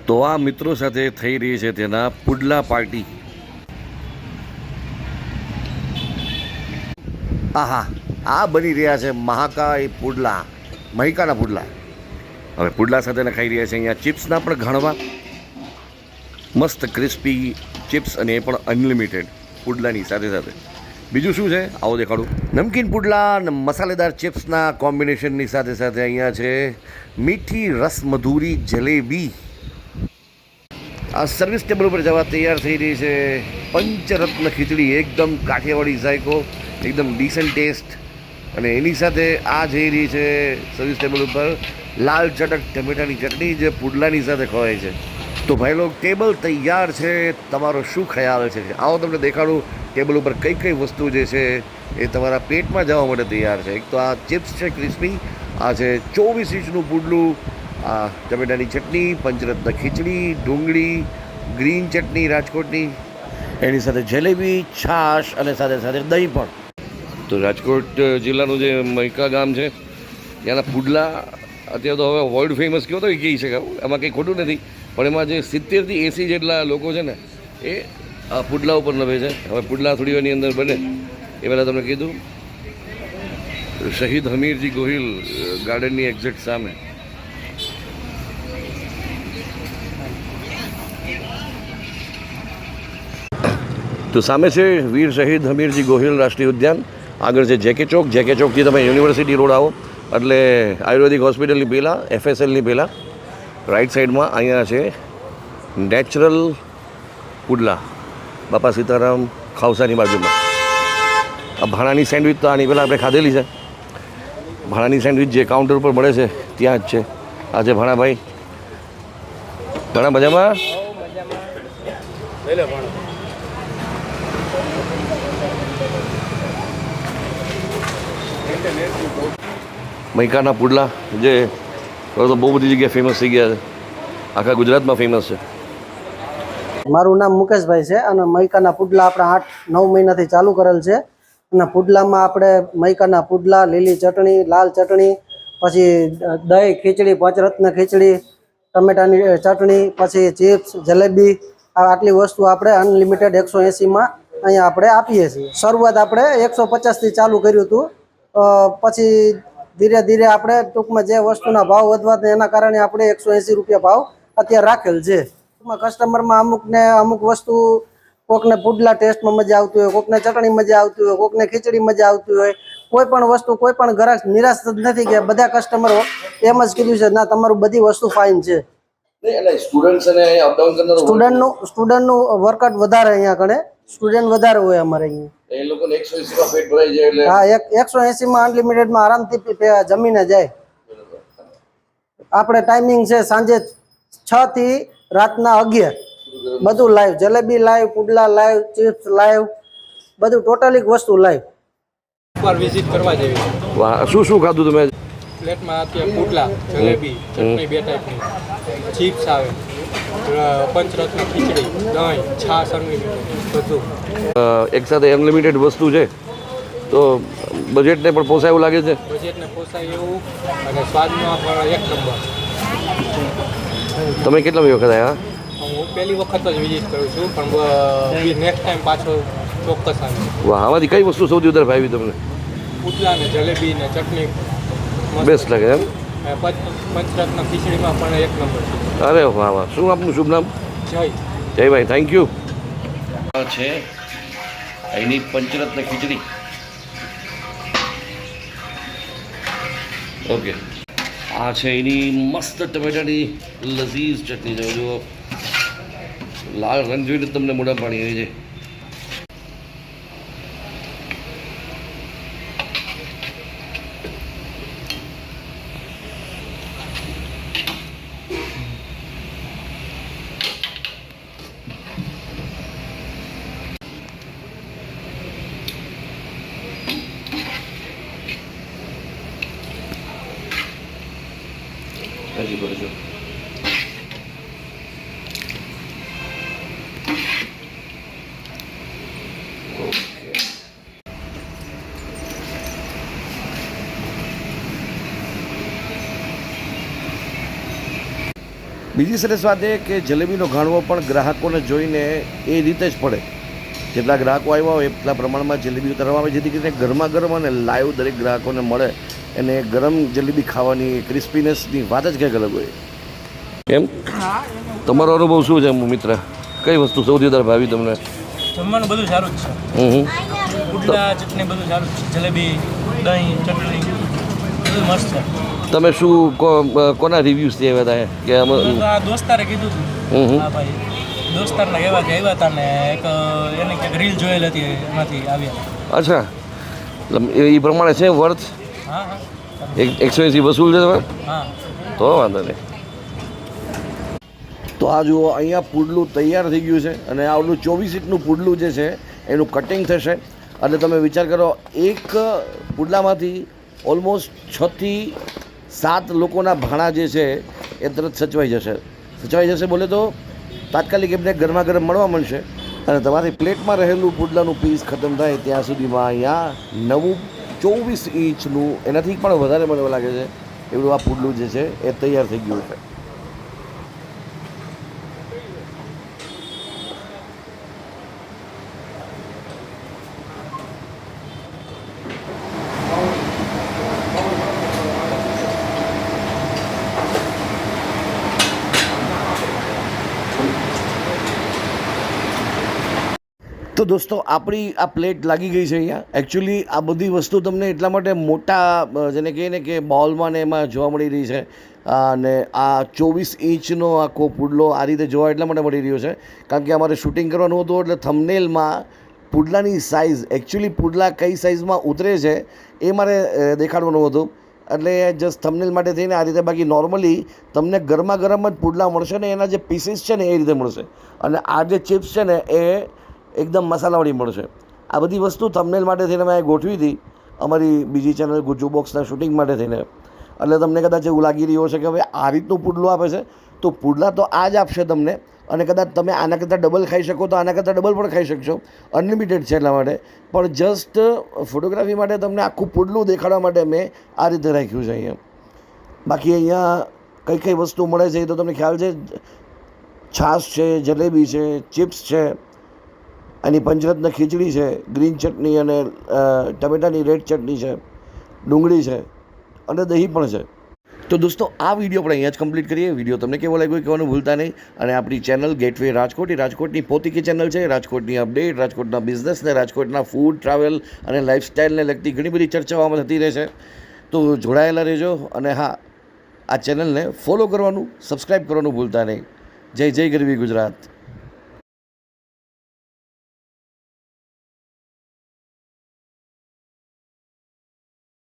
તો આ મિત્રો સાથે થઈ રહી છે તેના પુડલા પાર્ટી. આહા, આ બની રહ્યા છે મહાકાય પુડલા, મહિકાના પુડલા. હવે પુડલા સાથે ખાઈ રહ્યા છે અહીંયા ચિપ્સના પણ ઘણવા મસ્ત ક્રિસ્પી ચિપ્સ, અને એ પણ અનલિમિટેડ પુડલાની સાથે સાથે. બીજું શું છે આવો દેખાડું. નમકીન પુડલા અને મસાલેદાર ચિપ્સના કોમ્બિનેશનની સાથે સાથે અહીંયા છે મીઠી રસમધુરી જલેબી. આ સર્વિસ ટેબલ ઉપર જવા તૈયાર થઈ રહી છે પંચરત્ન ખીચડી, એકદમ કાઠિયાવાડી ઝાયકો, એકદમ ડિસન્ટ ટેસ્ટ. અને એની સાથે આ જઈ રહી છે સર્વિસ ટેબલ ઉપર લાલ ચટક ટમેટાની ચટણી, જે પુડલાની સાથે ખવાય છે. તો ભાઈ લોગ, ટેબલ તૈયાર છે. તમારો શું ખ્યાલ છે? આવો તમને દેખાડું ટેબલ ઉપર કઈ કઈ વસ્તુ જે છે એ તમારા પેટમાં જવા માટે તૈયાર છે. એક તો આ ચિપ્સ છે ક્રિસ્પી, આ છે 24 ઇંચનું પુડલું, આ ટમેટાની ચટણી, પંચરત્ન ખીચડી, ડુંગળી, ગ્રીન ચટણી રાજકોટની, એની સાથે જલેબી, છાશ અને સાથે સાથે દહીં પણ. તો રાજકોટ જિલ્લાનું જે મૈકા ગામ છે ત્યાંના પુડલા અત્યારે તો હવે વર્લ્ડ ફેમસ કહો તો કહી શકાય, એમાં કંઈ ખોટું નથી. પણ એમાં જે 70થી 80 જેટલા લોકો છે ને એ આ પુડલા ઉપર નભે છે. હવે પુડલા થોડી વારની અંદર બને એ પહેલાં તમને કીધું, શહીદ હમીરજી ગોહિલ ગાર્ડનની એક્ઝેક્ટ સામે. તો સામે છે વીર શહીદ હમીરજી ગોહિલ રાષ્ટ્રીય ઉદ્યાન. આગળ છે જેકે ચોક. જેકે ચોકથી તમે યુનિવર્સિટી રોડ આવો એટલે આયુર્વેદિક હોસ્પિટલની પહેલાં, FSLની પહેલાં રાઈટ સાઈડમાં અહીંયા છે નેચરલ પુડલા, બાપા સીતારામ ખાવસાની બાજુમાં. આ ભાણાની સેન્ડવિચ તો આની પહેલાં આપણે ખાધેલી છે. ભાણાની સેન્ડવિચ જે કાઉન્ટર પર મળે છે ત્યાં જ છે. આ છે ભાણાભાઈ. ઘણા મજામાં? મૈકાના પુડલા જે હવે તો બહુ બધી જગ્યાએ ફેમસ થઈ ગયા છે, આખા ગુજરાતમાં ફેમસ છે. મારું નામ મુકેશભાઈ છે અને મૈકાના પુડલા આપણે 8-9 મહિનાથી ચાલુ કરેલ છે. અને પુડલામાં આપણે મૈકાના પુડલા, લીલી ચટણી, લાલ ચટણી, પછી દહીં, ખીચડી, પંચરત્ન ખીચડી, ટમેટાની ચટણી, પછી ચિપ્સ, જલેબી, આટલી વસ્તુ આપણે અનલિમિટેડ 180માં અહીંયા આપણે આપીએ છીએ. શરૂઆત આપણે 150થી ચાલુ કર્યું હતું, પછી ધીરે ધીરે આપણે ટૂંકમાં જે વસ્તુના ભાવ વધવા એના કારણે આપણે 180 રૂપિયા ભાવ અત્યારે રાખેલ છે. કસ્ટમરમાં અમુક વસ્તુ, કોકને પુડલા ટેસ્ટમાં મજા આવતી હોય, કોકને ચટણી મજા આવતી હોય, કોકને ખીચડી મજા આવતી હોય. કોઈ પણ વસ્તુ, કોઈ પણ ગ્રાહક નિરાશ જ નથી ગયા. બધા કસ્ટમરો એમ જ કીધું છે ના તમારું બધી વસ્તુ ફાઇન છે. સ્ટુડન્ટનું વર્કઆઉટ વધારે અહીંયા કણે, સ્ટુડન્ટ વધારે હોય અમારે અહીંયા. એ લોકોને 180માં પેટ ભરાઈ જાય એટલે હા, 180માં અનલિમિટેડમાં આરામથી જમીને જાય. આપણે ટાઈમિંગ છે સાંજે 6 થી રાતના 11. બધું લાઈવ, જલેબી લાઈવ, પુડલા લાઈવ, ચિપ્સ લાઈવ, બધું ટોટલી વસ્તુ લાઈવ. એકવાર વિઝિટ કરવા જેવી. વાહ, શું શું ખાધું તમે? પ્લેટમાં અત્યારે પુડલા, જલેબી, ચટણી 2 ટાઈપની, ચિપ્સ આવે, પંચરત્ન ખીચડી, દહીં, છાશ, અનલિમિટેડ બધું. એક સાથે અનલિમિટેડ વસ્તુ છે તો બજેટને પણ પોસાય એવું લાગે છે? બજેટને પોસાય એવું અને સ્વાદમાં પણ એક નંબર. તમે કેટલા વખત આવ્યા? હું પહેલી વખત જ વિઝિટ કરું છું, પણ નેક્સ્ટ ટાઈમ પાછો ચોક્કસ આવીશ. વાહ, આમાંથી કઈ વસ્તુ સૌથી વધારે ભાવી તમને? પુડલા ને જલેબી ને ચટણી બેસ્ટ લાગે એમ? પંચરત્ન ખીચડીમાં પણ એક નંબર. અરે વાહ વાહ. શું આપનું શુભ નામ? Jaybhai, thank you. છે અહીંની પંચરત્ન ખીચડી. ઓકે, આ છે એની મસ્ત ટમેટાની લઝીઝ ચટણી. જો લાલ રંગ જોઈને તમને મોઢા પાણી આવી જાય. હજી કરજો. બીજી સરસ વાત એ કે જલેબીનો ઘાણવો પણ ગ્રાહકોને જોઈને એ રીતે જ પડે. જેટલા ગ્રાહકો આવ્યા હોય એટલા પ્રમાણમાં જલેબી ઉતારવામાં આવે, જેથી કરીને ગરમા ગરમ અને લાઈવ દરેક ગ્રાહકોને મળે અને ગરમ જલેબી ખાવાની ક્રિસ્પીનેસની વાત જ કંઈક અલગ હોય. એમ તમારો અનુભવ શું છે મિત્ર? કઈ વસ્તુ સૌથી વધારે ભાવી તમને? જમવાનું બધું સારું જ છે. પુડલા ચટણી બધું સારું જ છે. જલેબી, દહીં, ચટણી બધું મસ્ત છે. તમે શું કોના રિવ્યૂઝથી આવ્યા હતા કે આ દોસ્તારે કીધું હતું. હા ભાઈ, દોસ્તારના કહેવાથી આવ્યા હતા ને એક એને કંઈક રીલ જોયેલ હતી એમાંથી આવ્યા. અચ્છા, એ પ્રમાણે છે વર્થ? હા હા 180 વસૂલ છે તમે? હા. તો વાંધો નહીં. તો આ જુઓ, અહીંયા પુડલું તૈયાર થઈ ગયું છે અને આ ઓલું 24 ઇંચનું પુડલું જે છે એનું કટિંગ થશે. અને તમે વિચાર કરો, એક પુડલામાંથી ઓલમોસ્ટ 6 થી 7 લોકોના ભાણા જે છે એ તરત સચવાઈ જશે બોલે તો તાત્કાલિક એમને ગરમા ગરમ મળવા મળશે. અને તમારી પ્લેટમાં રહેલું પુડલાનું પીસ ખતમ થાય ત્યાં સુધીમાં અહીંયા નવું 24 ઇંચનું, એનાથી પણ વધારે મને લાગે છે એવું આ પુડલું જે છે એ તૈયાર થઈ ગયું છે. તો દોસ્તો, આપણી આ પ્લેટ લાગી ગઈ છે અહીંયા. એકચ્યુઅલી આ બધી વસ્તુ તમને એટલા માટે મોટા જેને કહીએ ને કે બોલમાં ને એમાં જોવા મળી રહી છે. અને આ 24 ઇંચનો આખો પુડલો આ રીતે જોવા એટલા માટે મળી રહ્યો છે કારણ કે અમારે શૂટિંગ કરવાનું હતું, એટલે થંબનેલમાં પુડલાની સાઇઝ, એકચ્યુઅલી પુડલા કઈ સાઇઝમાં ઉતરે છે એ મારે દેખાડવાનું હતું. એટલે જસ્ટ થંબનેલ માટે થઈને આ રીતે, બાકી નોર્મલી તમને ગરમા ગરમ જ પુડલા મળશે ને એના જે પીસીસ છે ને એ રીતે મળશે. અને આ જે ચિપ્સ છે ને એ એકદમ મસાલાવાળી મળશે. આ બધી વસ્તુ થંબનેલ માટે થઈને મેં ગોઠવી હતી અમારી બીજી ચેનલ ગુજ્જુ બોક્સના શૂટિંગ માટે થઈને. એટલે તમને કદાચ એવું લાગી રહ્યું હશે કે હવે આ રીતનું પુડલું આપે છે, તો પુડલા તો આ જ આપશે તમને. અને કદાચ તમે આના કરતાં ડબલ ખાઈ શકો તો આના કરતાં ડબલ પણ ખાઈ શકશો, અનલિમિટેડ છે એટલા માટે. પણ જસ્ટ ફોટોગ્રાફી માટે તમને આખું પુડલું દેખાડવા માટે મેં આ રીતે રાખ્યું છે અહીંયા. બાકી અહીંયા કઈ કઈ વસ્તુ મળે છે એ તો તમને ખ્યાલ છે. છાશ છે, જલેબી છે, ચિપ્સ છે, એની પંચરત્ન ખીચડી છે, ગ્રીન ચટણી અને ટમેટાની રેડ ચટણી છે, ડુંગળી છે અને દહીં પણ છે. તો દોસ્તો, આ વિડીયો આપણે અહીંયા જ કમ્પ્લીટ કરીએ. વિડીયો તમને કેવો લાગ્યો કહેવાનું ભૂલતા નહીં. અને આપણી ચેનલ ગેટવે રાજકોટ, એ રાજકોટની પોતીકી ચેનલ છે. રાજકોટની અપડેટ, રાજકોટના બિઝનેસ ને રાજકોટના ફૂડ, ટ્રાવેલ અને લાઇફસ્ટાઈલને લગતી ઘણી બધી ચર્ચાઓ આમાં થતી રહે છે. તો જોડાયેલા રહેજો. અને હા, આ ચેનલને ફોલો કરવાનું, સબસ્ક્રાઈબ કરવાનું ભૂલતા નહીં. જય જય ગરવી ગુજરાત.